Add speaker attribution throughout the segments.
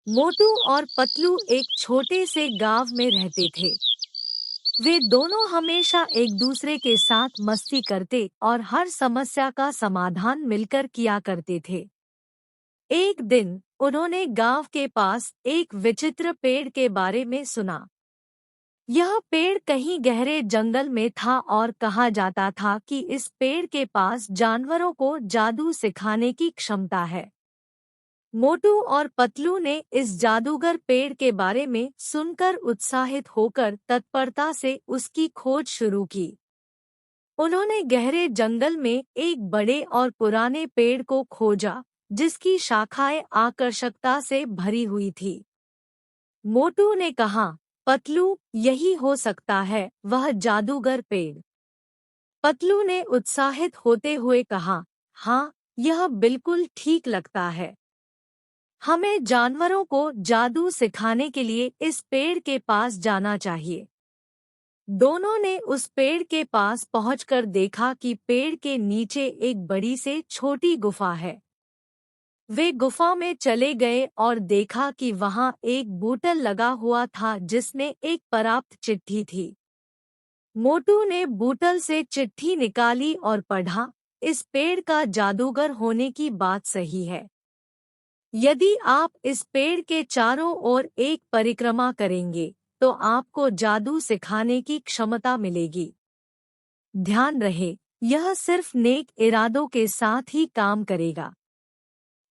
Speaker 1: मोटू और पतलू एक छोटे से गांव में रहते थे। वे दोनों हमेशा एक दूसरे के साथ मस्ती करते और हर समस्या का समाधान मिलकर किया करते थे। एक दिन उन्होंने गांव के पास एक विचित्र पेड़ के बारे में सुना। यह पेड़ कहीं गहरे जंगल में था और कहा जाता था कि इस पेड़ के पास जानवरों को जादू सिखाने की क्षमता है। मोटू और पतलू ने इस जादूगर पेड़ के बारे में सुनकर उत्साहित होकर तत्परता से उसकी खोज शुरू की। उन्होंने गहरे जंगल में एक बड़े और पुराने पेड़ को खोजा, जिसकी शाखाएं आकर्षकता से भरी हुई थी। मोटू ने कहा, पतलू, यही हो सकता है वह जादूगर पेड़। पतलू ने उत्साहित होते हुए कहा, हाँ, यह बिल्कुल ठीक लगता है। हमें जानवरों को जादू सिखाने के लिए इस पेड़ के पास जाना चाहिए। दोनों ने उस पेड़ के पास पहुंचकर देखा कि पेड़ के नीचे एक बड़ी से छोटी गुफा है। वे गुफा में चले गए और देखा कि वहां एक बूटल लगा हुआ था जिसमें एक प्राप्त चिट्ठी थी। मोटू ने बूटल से चिट्ठी निकाली और पढ़ा, इस पेड़ का जादूगर होने की बात सही है। यदि आप इस पेड़ के चारों ओर एक परिक्रमा करेंगे तो आपको जादू सिखाने की क्षमता मिलेगी। ध्यान रहे, यह सिर्फ नेक इरादों के साथ ही काम करेगा।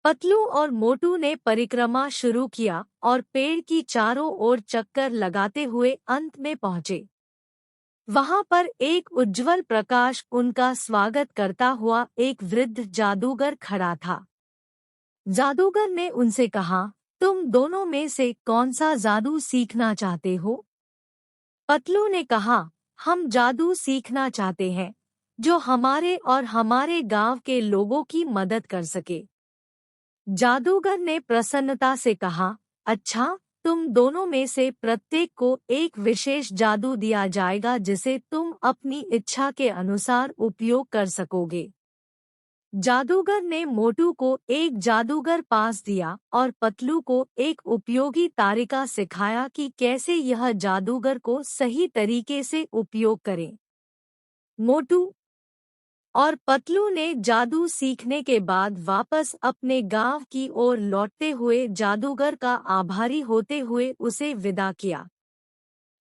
Speaker 1: पतलू और मोटू ने परिक्रमा शुरू किया और पेड़ की चारों ओर चक्कर लगाते हुए अंत में पहुंचे। वहां पर एक उज्जवल प्रकाश उनका स्वागत करता हुआ एक वृद्ध जादूगर खड़ा था। जादूगर ने उनसे कहा, तुम दोनों में से कौन सा जादू सीखना चाहते हो? पतलू ने कहा, हम जादू सीखना चाहते हैं जो हमारे और हमारे गांव के लोगों की मदद कर सके। जादूगर ने प्रसन्नता से कहा, अच्छा, तुम दोनों में से प्रत्येक को एक विशेष जादू दिया जाएगा जिसे तुम अपनी इच्छा के अनुसार उपयोग कर सकोगे। जादूगर ने मोटू को एक जादूगर पास दिया और पतलू को एक उपयोगी तारिका सिखाया कि कैसे यह जादूगर को सही तरीके से उपयोग करें। मोटू और पतलू ने जादू सीखने के बाद वापस अपने गांव की ओर लौटते हुए जादूगर का आभारी होते हुए उसे विदा किया।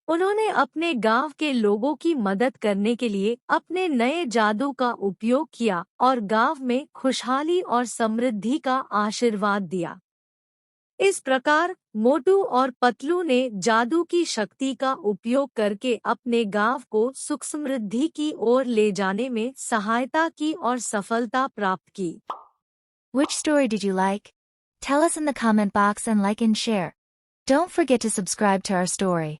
Speaker 1: उन्होंने अपने गांव के लोगों की मदद करने के लिए अपने नए जादू का उपयोग किया और गांव में खुशहाली और समृद्धि का आशीर्वाद दिया। इस प्रकार मोटू और पतलू ने जादू की शक्ति का उपयोग करके अपने गांव को सुख समृद्धि की ओर ले जाने में सहायता की और सफलता प्राप्त की।
Speaker 2: Which story did you like? Tell us in the comment box and like and share. Don't forget to subscribe to our story.